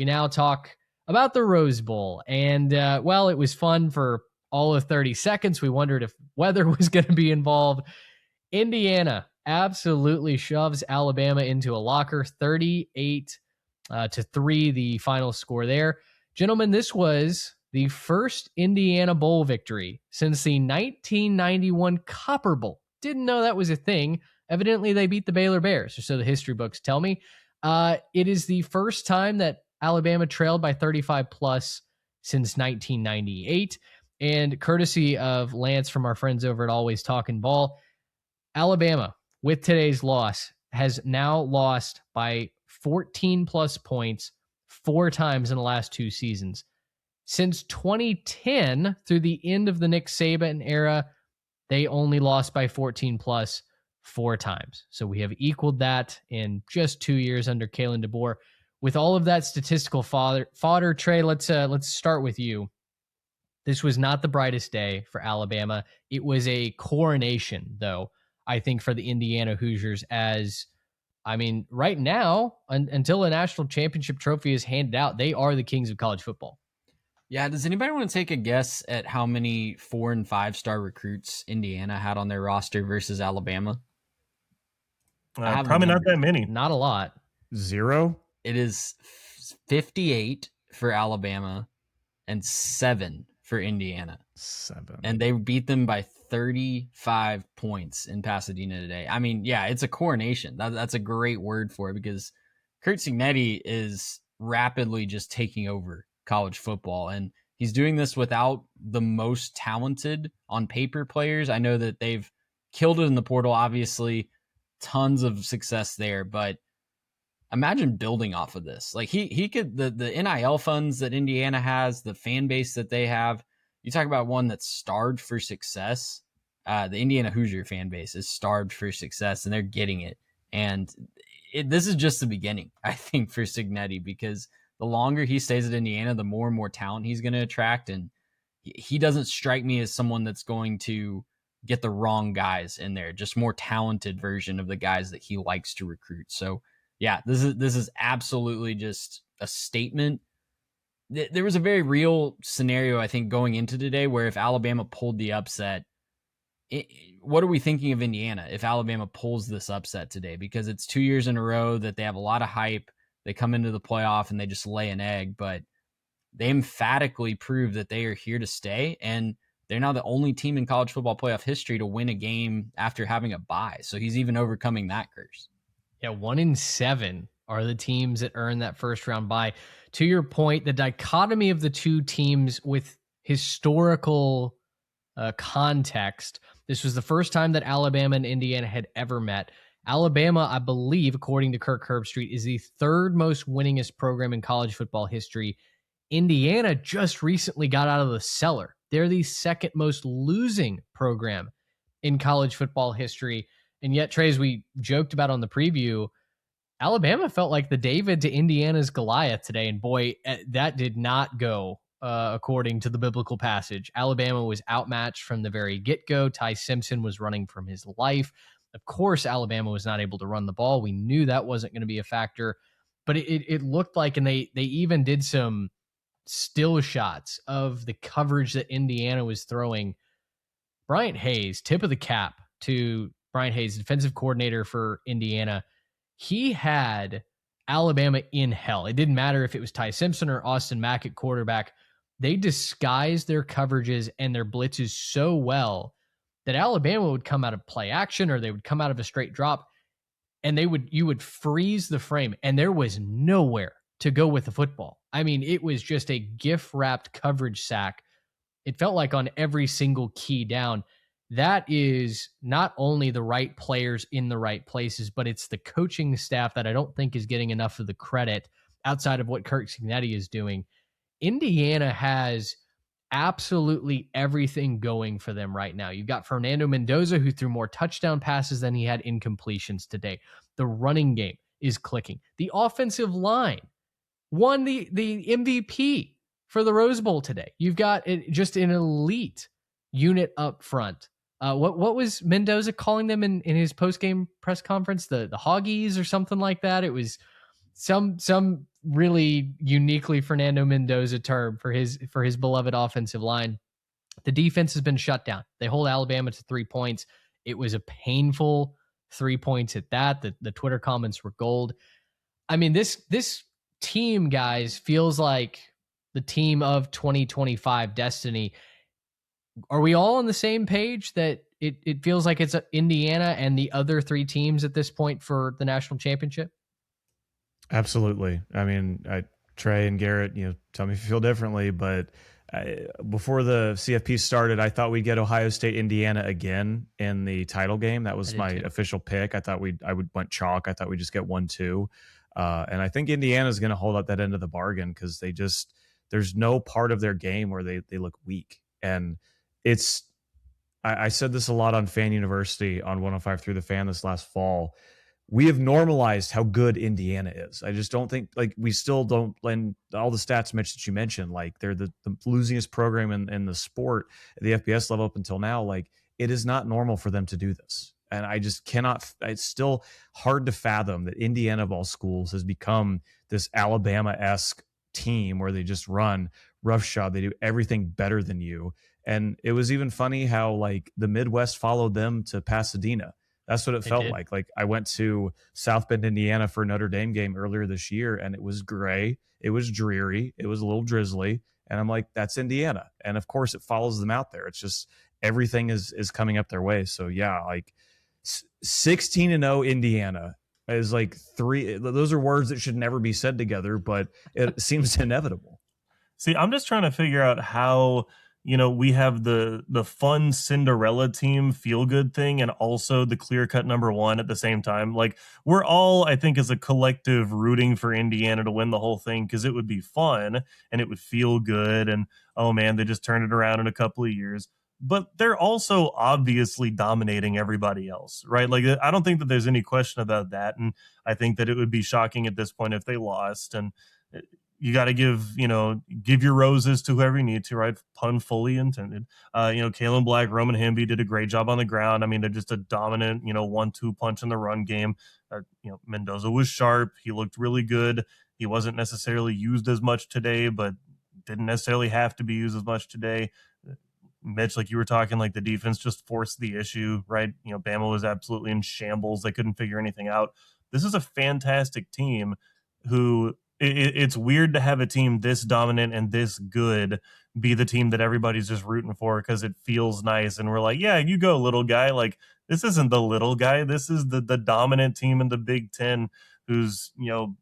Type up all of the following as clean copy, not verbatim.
we now talk about the Rose Bowl. And, well, it was fun for all of 30 seconds. We wondered if weather was going to be involved. Indiana absolutely shoves Alabama into a locker, 38 to 3, the final score there. Gentlemen, this was the first Indiana Bowl victory since the 1991 Copper Bowl. Didn't know that was a thing. Evidently, they beat the Baylor Bears, or so the history books tell me. It is the first time that Alabama trailed by 35 plus since 1998. And courtesy of Lance from our friends over at Always Talking Ball, Alabama, with today's loss, has now lost by 14 plus points 4 times in the last 2 seasons. Since 2010, through the end of the Nick Saban era, they only lost by 14 plus 4 times. So we have equaled that in just 2 years under Kalen DeBoer. With all of that statistical fodder, Trey, let's start with you. This was not the brightest day for Alabama. It was a coronation, though, I think, for the Indiana Hoosiers, as, I mean, right now, until a national championship trophy is handed out, they are the kings of college football. Yeah, does anybody want to take a guess at how many 4- and 5-star recruits Indiana had on their roster versus Alabama? Probably not that many. Not a lot. 0? It is 58 for Alabama and 7 for Indiana. 7. And they beat them by 35 points in Pasadena today. I mean, yeah, it's a coronation. That's a great word for it, because Curt Cignetti is rapidly just taking over college football, and he's doing this without the most talented on paper players. I know that they've killed it in the portal, obviously, tons of success there, but imagine building off of this. Like he could, the NIL funds that Indiana has, the fan base that they have. You talk about one that's starved for success. The Indiana Hoosier fan base is starved for success, and they're getting it. And this is just the beginning, I think, for Cignetti, because the longer he stays at Indiana, the more and more talent he's going to attract. And he doesn't strike me as someone that's going to get the wrong guys in there, just more talented version of the guys that he likes to recruit. So yeah, this is absolutely just a statement. There was a very real scenario, I think, going into today, where if Alabama pulled the upset, what are we thinking of Indiana if Alabama pulls this upset today? Because it's 2 years in a row that they have a lot of hype. They come into the playoff and they just lay an egg, but they emphatically prove that they are here to stay. And they're now the only team in college football playoff history to win a game after having a bye. So he's even overcoming that curse. Yeah, 1 in 7 are the teams that earn that first round bye. To your point, the dichotomy of the two teams with historical context, this was the first time that Alabama and Indiana had ever met. Alabama, I believe, according to Kirk Herbstreit, is the 3rd most winningest program in college football history. Indiana just recently got out of the cellar. They're the 2nd most losing program in college football history. And yet, Trey, as we joked about on the preview, Alabama felt like the David to Indiana's Goliath today. And boy, that did not go according to the biblical passage. Alabama was outmatched from the very get-go. Ty Simpson was running from his life. Of course, Alabama was not able to run the ball. We knew that wasn't going to be a factor. But it looked like, and they even did some still shots of the coverage that Indiana was throwing. Bryant Hayes, tip of the cap to Bryant Hayes, defensive coordinator for Indiana. He had Alabama in hell. It didn't matter if it was Ty Simpson or Austin Mack at quarterback. They disguised their coverages and their blitzes so well that Alabama would come out of play action, or they would come out of a straight drop, and you would freeze the frame, and there was nowhere to go with the football. I mean, it was just a gift-wrapped coverage sack. It felt like on every single key down. That is not only the right players in the right places, but it's the coaching staff that I don't think is getting enough of the credit outside of what Curt Cignetti is doing. Indiana has absolutely everything going for them right now. You've got Fernando Mendoza, who threw more touchdown passes than he had incompletions today. The running game is clicking. The offensive line won the MVP for the Rose Bowl today. You've got just an elite unit up front. What was Mendoza calling them in his post-game press conference? The Hoggies or something like that? It was some really uniquely Fernando Mendoza term for his beloved offensive line. The defense has been shut down. They hold Alabama to 3 points. It was a painful 3 points at that. The Twitter comments were gold. I mean, this team, guys, feels like the team of 2025 destiny. Are we all on the same page that it feels like it's Indiana and the other 3 teams at this point for the national championship? Absolutely. I mean, Trey and Garrett, tell me if you feel differently, but before the CFP started, I thought we'd get Ohio State, Indiana again in the title game. That was my official pick. I thought I would want chalk. I thought we'd just get 1-2. And I think Indiana is going to hold up that end of the bargain because there's no part of their game where they look weak. And I said this a lot on Fan University on 105 Through the Fan this last fall. We have normalized how good Indiana is. I just don't think, we still don't, and all the stats, Mitch, that you mentioned, they're the losingest program in the sport at the FBS level up until now. It is not normal for them to do this. And I just cannot, it's still hard to fathom that Indiana of all schools has become this Alabama-esque team where they just run roughshod. They do everything better than you. And it was even funny how the Midwest followed them to Pasadena. That's what it felt like. I went to South Bend, Indiana for a Notre Dame game earlier this year, and it was gray. It was dreary. It was a little drizzly. And I'm like, that's Indiana. And of course it follows them out there. It's just everything is coming up their way. So yeah, 16-0 Indiana is 3. Those are words that should never be said together, but it seems inevitable. See, I'm just trying to figure out how, we have the fun Cinderella team feel good thing and also the clear cut number 1 at the same time. We're all, I think, as a collective rooting for Indiana to win the whole thing because it would be fun and it would feel good. And, oh man, they just turned it around in a couple of years. But they're also obviously dominating everybody else, right? I don't think that there's any question about that. And I think that it would be shocking at this point if they lost. And you got to give your roses to whoever you need to, right? Pun fully intended. Kalen Black, Roman Hemby did a great job on the ground. I mean, they're just a dominant, 1-2 punch in the run game. Mendoza was sharp. He looked really good. He wasn't necessarily used as much today, but didn't necessarily have to be used as much today. Mitch, you were talking, the defense just forced the issue, right? Bama was absolutely in shambles. They couldn't figure anything out. This is a fantastic team who it's weird to have a team this dominant and this good be the team that everybody's just rooting for because it feels nice. And we're yeah, you go, little guy. This isn't the little guy. This is the dominant team in the Big Ten who's,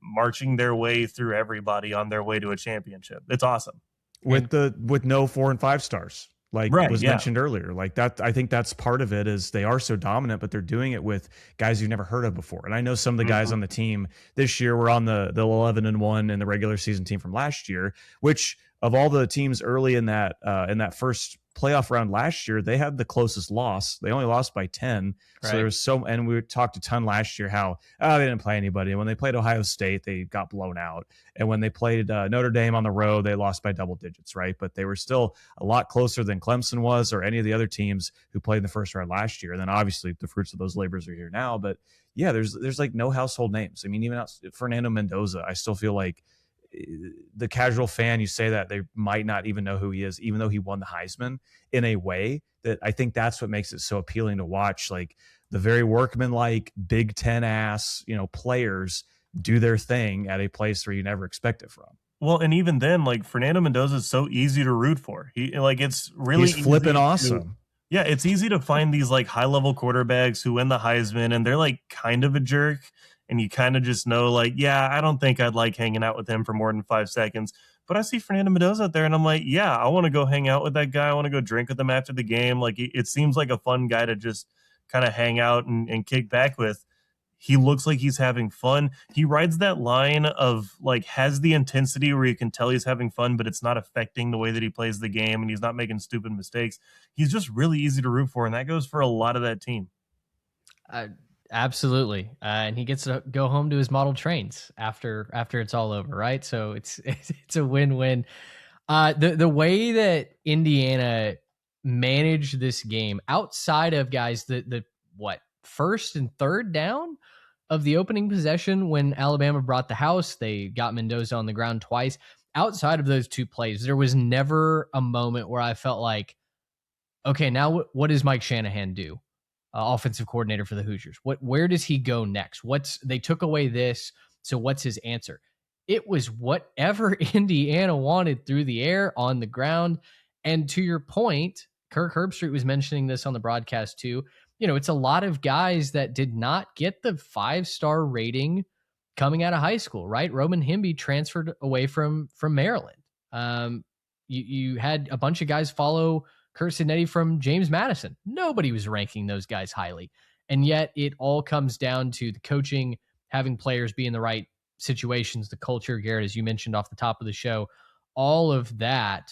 marching their way through everybody on their way to a championship. It's awesome. With no 4 and 5 stars. Mentioned earlier, that. I think that's part of it is they are so dominant, but they're doing it with guys you've never heard of before. And I know some of the guys on the team this year were on the 11-1 in the regular season team from last year, which of all the teams early in that first playoff round last year, they had the closest loss. They only lost by 10. Right. So there was and we talked a ton last year how they didn't play anybody. And when they played Ohio State, they got blown out. And when they played Notre Dame on the road, they lost by double digits, right? But they were still a lot closer than Clemson was or any of the other teams who played in the first round last year. And then obviously the fruits of those labors are here now. But yeah, there's no household names. I mean, even Fernando Mendoza, I still feel like the casual fan, you say that they might not even know who he is, even though he won the Heisman in a way that I think that's what makes it so appealing to watch. The very workmanlike Big Ten ass, players do their thing at a place where you never expect it from. Well, and even then, Fernando Mendoza is so easy to root for. It's really he's flipping awesome. Yeah, it's easy to find these high level quarterbacks who win the Heisman and they're kind of a jerk. And you kind of just know, I don't think I'd like hanging out with him for more than 5 seconds. But I see Fernando Mendoza out there, and I'm yeah, I want to go hang out with that guy. I want to go drink with him after the game. It seems like a fun guy to just kind of hang out and kick back with. He looks like he's having fun. He rides that line of, has the intensity where you can tell he's having fun, but it's not affecting the way that he plays the game, and he's not making stupid mistakes. He's just really easy to root for, and that goes for a lot of that team. Absolutely. And he gets to go home to his model trains after it's all over, right? So it's a win-win. The way that Indiana managed this game outside of guys, the first and third down, of the opening possession when Alabama brought the house. They got Mendoza on the ground twice. Outside of those two plays, there was never a moment where I felt like, okay, now what does Mike Shanahan do? Offensive coordinator for the Hoosiers. Where does he go next? They took away this, so what's his answer? It was whatever Indiana wanted through the air, on the ground. And to your point, Kirk Herbstreit was mentioning this on the broadcast too. It's a lot of guys that did not get the 5-star rating coming out of high school, right? Roman Himby transferred away from Maryland. You had a bunch of guys follow Curt Cignetti from James Madison. Nobody was ranking those guys highly. And yet it all comes down to the coaching, having players be in the right situations, the culture, Garrett, as you mentioned off the top of the show. All of that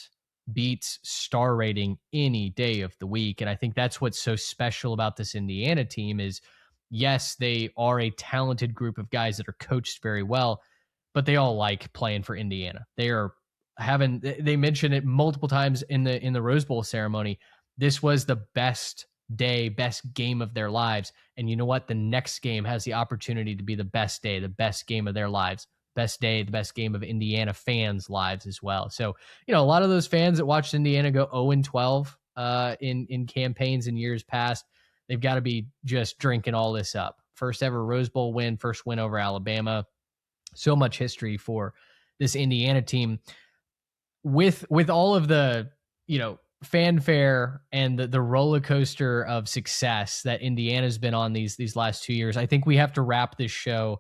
beats star rating any day of the week. And I think that's what's so special about this Indiana team is, yes, they are a talented group of guys that are coached very well, but they all like playing for Indiana. They mentioned it multiple times in the Rose Bowl ceremony. This was the best game of their lives. And you know what? The next game has the opportunity to be the best day, the best game of their lives, best day, the best game of Indiana fans' lives as well. So, a lot of those fans that watched Indiana go 0-12 in campaigns in years past, they've got to be just drinking all this up. First ever Rose Bowl win, first win over Alabama. So much history for this Indiana team. With all of the, fanfare and the roller coaster of success that Indiana's been on these last 2 years, I think we have to wrap this show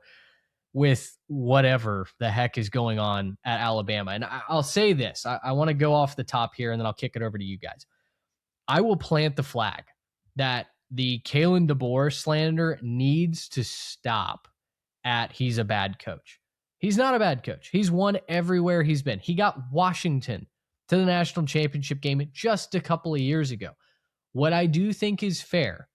with whatever the heck is going on at Alabama. And I'll say this, I want to go off the top here and then I'll kick it over to you guys. I will plant the flag that the Kalen DeBoer slander needs to stop at he's a bad coach. He's not a bad coach. He's won everywhere he's been. He got Washington to the national championship game just a couple of years ago. What I do think is fair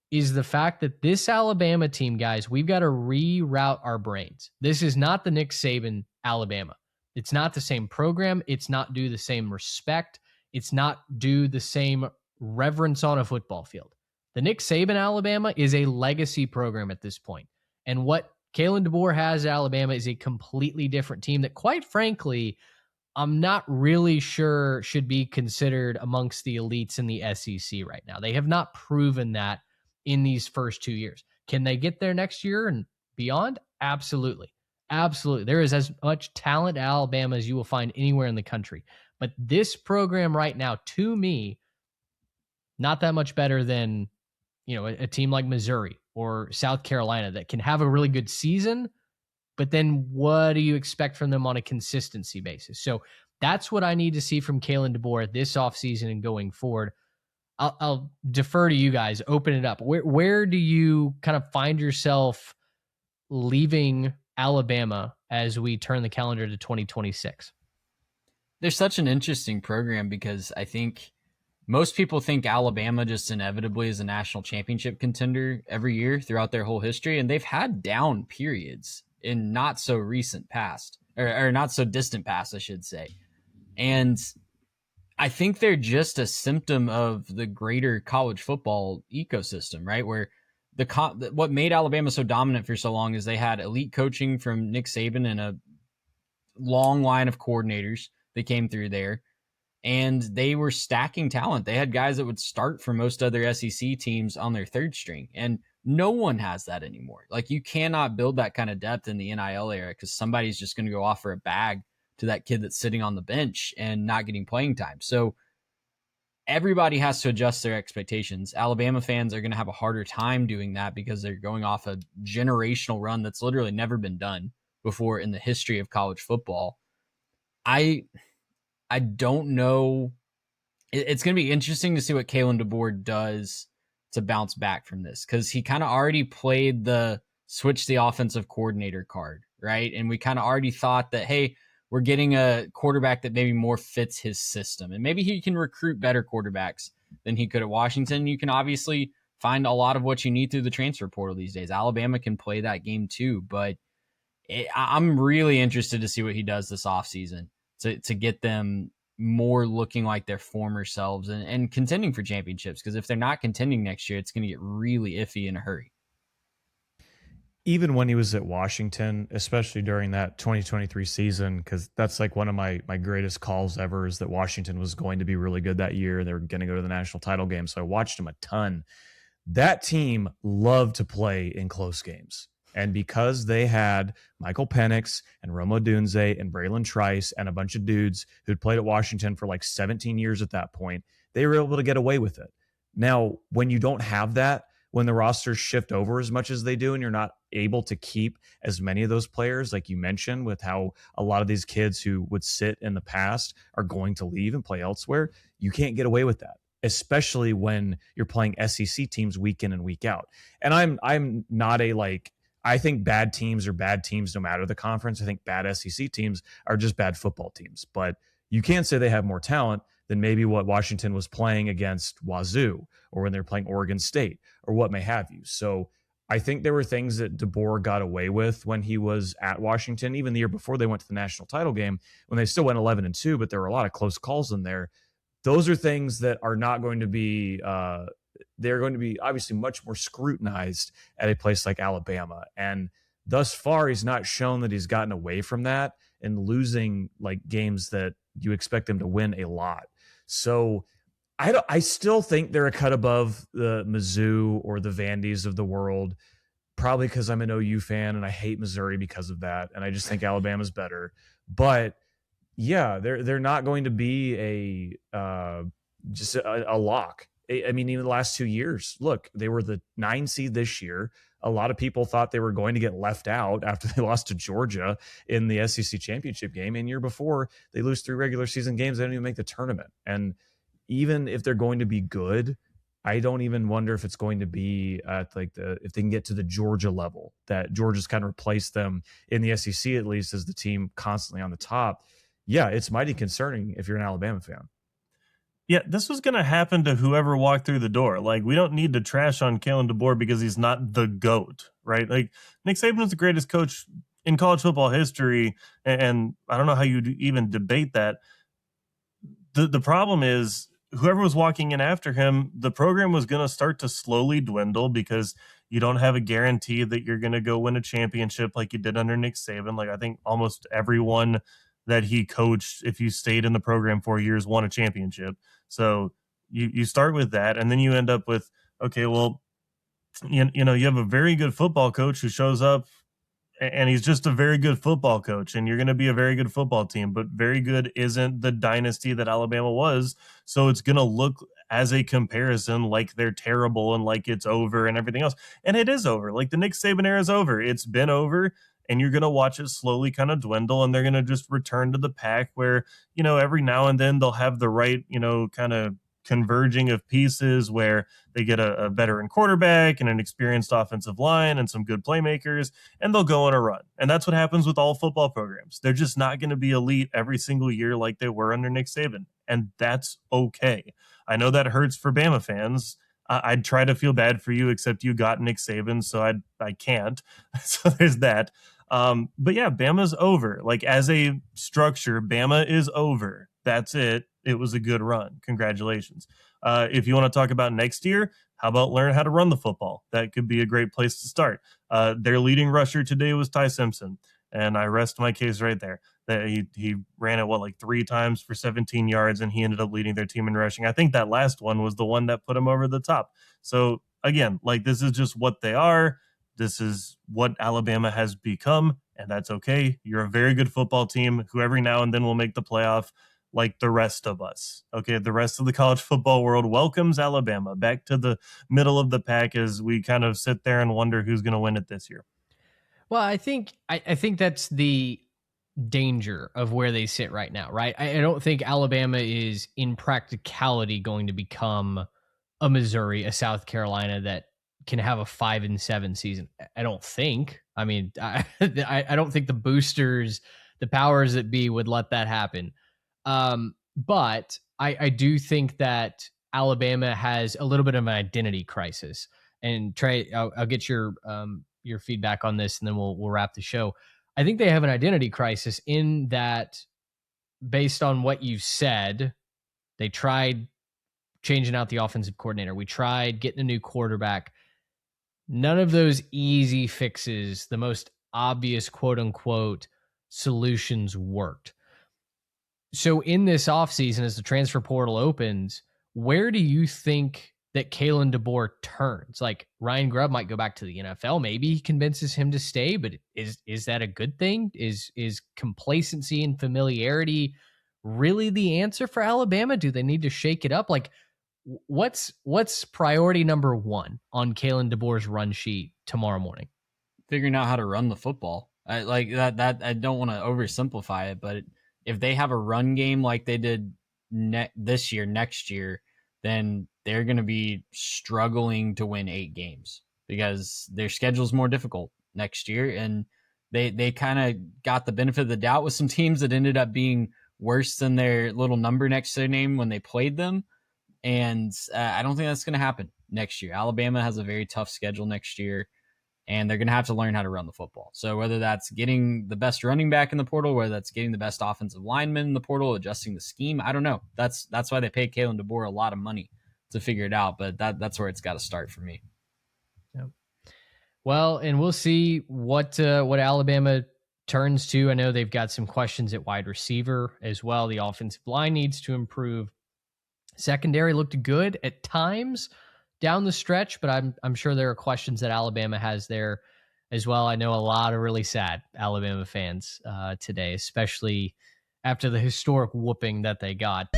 is the fact that this Alabama team, guys, we've got to reroute our brains. This is not the Nick Saban Alabama. It's not the same program. It's not due the same respect. It's not due the same reverence on a football field. The Nick Saban Alabama is a legacy program at this point. And what Kalen DeBoer has at Alabama is a completely different team that, quite frankly, I'm not really sure should be considered amongst the elites in the SEC right now. They have not proven that in these first 2 years. Can they get there next year and beyond? Absolutely. Absolutely. There is as much talent at Alabama as you will find anywhere in the country. But this program right now, to me, not that much better than, a team like Missouri or South Carolina that can have a really good season, but then what do you expect from them on a consistency basis? So that's what I need to see from Kalen DeBoer this offseason and going forward. I'll defer to you guys. Open it up. Where do you kind of find yourself leaving Alabama as we turn the calendar to 2026? They're such an interesting program because I think most people think Alabama just inevitably is a national championship contender every year throughout their whole history, and they've had down periods in not so recent past, or not so distant past, I should say. And I think they're just a symptom of the greater college football ecosystem, right? Where what made Alabama so dominant for so long is they had elite coaching from Nick Saban and a long line of coordinators that came through there. And they were stacking talent. They had guys that would start for most other SEC teams on their third string. And no one has that anymore. Like, you cannot build that kind of depth in the NIL era because somebody's just going to go offer a bag to that kid that's sitting on the bench and not getting playing time. So everybody has to adjust their expectations. Alabama fans are going to have a harder time doing that because they're going off a generational run that's literally never been done before in the history of college football. I don't know. It's going to be interesting to see what Kalen DeBoer does to bounce back from this, because he kind of already played the switch the offensive coordinator card, right? And we kind of already thought that, hey, we're getting a quarterback that maybe more fits his system. And maybe he can recruit better quarterbacks than he could at Washington. You can obviously find a lot of what you need through the transfer portal these days. Alabama can play that game too, but I'm really interested to see what he does this offseason to get them more looking like their former selves and contending for championships. Because if they're not contending next year, it's going to get really iffy in a hurry. even when he was at Washington, especially during that 2023 season, because that's like one of my greatest calls ever, is that Washington was going to be really good that year. They were going to go to the national title game. So I watched him a ton. That team loved to play in close games. And because they had Michael Penix and Rome Odunze and Braylon Trice and a bunch of dudes who'd played at Washington for like 17 years at that point, they were able to get away with it. Now, when you don't have that, when the rosters shift over as much as they do and you're not able to keep as many of those players, like you mentioned, with how a lot of these kids who would sit in the past are going to leave and play elsewhere, you can't get away with that, especially when you're playing SEC teams week in and week out. And I'm not a like, I think bad teams are bad teams no matter the conference. I think bad SEC teams are just bad football teams. But you can't say they have more talent than maybe what Washington was playing against Wazoo or when they're playing Oregon State or what may have you. So I think there were things that DeBoer got away with when he was at Washington, even the year before they went to the national title game, when they still went 11-2, but there were a lot of close calls in there. Those are things that are not going to be they're going to be obviously much more scrutinized at a place like Alabama. And thus far, he's not shown that he's gotten away from that and losing like games that you expect them to win a lot. So I still think they're a cut above the Mizzou or the Vandy's of the world, probably because I'm an OU fan and I hate Missouri because of that. And I just think Alabama's better. But yeah, they're not going to be just a lock. I mean, even the last 2 years, look, they were the 9 seed this year. A lot of people thought they were going to get left out after they lost to Georgia in the SEC championship game. And year before, they lose 3 regular season games. They don't even make the tournament. And even if they're going to be good, I don't even wonder if it's going to be at like if they can get to the Georgia level, that Georgia's kind of replaced them in the SEC, at least as the team constantly on the top. Yeah, it's mighty concerning if you're an Alabama fan. Yeah, this was going to happen to whoever walked through the door. Like, we don't need to trash on Kalen DeBoer because he's not the GOAT, right? Like, Nick Saban is the greatest coach in college football history, and I don't know how you'd even debate that. The problem is, whoever was walking in after him, the program was going to start to slowly dwindle because you don't have a guarantee that you're going to go win a championship like you did under Nick Saban. Like, I think almost everyone that he coached, if you stayed in the program 4 years, won a championship. So you start with that, and then you end up with, okay, well, you know, you have a very good football coach who shows up, and he's just a very good football coach, and you're going to be a very good football team, but very good isn't the dynasty that Alabama was. So it's going to look as a comparison like they're terrible and like it's over and everything else. And it is over. Like, the Nick Saban era is over. It's been over. And you're going to watch it slowly kind of dwindle, and they're going to just return to the pack where, you know, every now and then they'll have the right, you know, kind of converging of pieces where they get a veteran quarterback and an experienced offensive line and some good playmakers, and they'll go on a run. And that's what happens with all football programs. They're just not going to be elite every single year like they were under Nick Saban. And that's okay. I know that hurts for Bama fans. I'd try to feel bad for you, except you got Nick Saban, so I can't. So there's that. But yeah, Bama's over. Like, as a structure, Bama is over. That's it. It was a good run. Congratulations. If you want to talk about next year, how about learn how to run the football? That could be a great place to start. Their leading rusher today was Ty Simpson, and I rest my case right there. That he ran it, like 3 times for 17 yards, and he ended up leading their team in rushing. I think that last one was the one that put him over the top. So again, like, this is just what they are. This is what Alabama has become, and that's okay. You're a very good football team who every now and then will make the playoff, like the rest of us. Okay, the rest of the college football world welcomes Alabama back to the middle of the pack as we kind of sit there and wonder who's going to win it this year. Well, I think that's the danger of where they sit right now, right? I don't think Alabama is in practicality going to become a Missouri, a South Carolina that can have a 5-7 season. I don't think. I mean, I don't think the boosters, the powers that be, would let that happen. But I do think that Alabama has a little bit of an identity crisis. And Trey, I'll get your feedback on this, and then we'll wrap the show. I think they have an identity crisis in that, based on what you said, they tried changing out the offensive coordinator. We tried getting a new quarterback. None of those easy fixes, the most obvious quote unquote solutions worked. So in this offseason, as the transfer portal opens, where do you think that Kalen DeBoer turns? Like Ryan Grubb might go back to the NFL. Maybe he convinces him to stay, but is that a good thing? Is complacency and familiarity really the answer for Alabama? Do they need to shake it up? Like what's priority number one on Kalen DeBoer's run sheet tomorrow morning? Figuring out how to run the football. I like that I don't want to oversimplify it, but if they have a run game like they did this year, next year, then they're going to be struggling to win 8 games because their schedule is more difficult next year. And they kind of got the benefit of the doubt with some teams that ended up being worse than their little number next to their name when they played them. And I don't think that's going to happen next year. Alabama has a very tough schedule next year, and they're going to have to learn how to run the football. So whether that's getting the best running back in the portal, whether that's getting the best offensive lineman in the portal, adjusting the scheme, I don't know. That's why they pay Kalen DeBoer a lot of money to figure it out. But that's where it's got to start for me. Yep. Well, and we'll see what Alabama turns to. I know they've got some questions at wide receiver as well. The offensive line needs to improve. Secondary looked good at times down the stretch, but I'm sure there are questions that Alabama has there as well. I know a lot of really sad Alabama fans today, especially after the historic whooping that they got.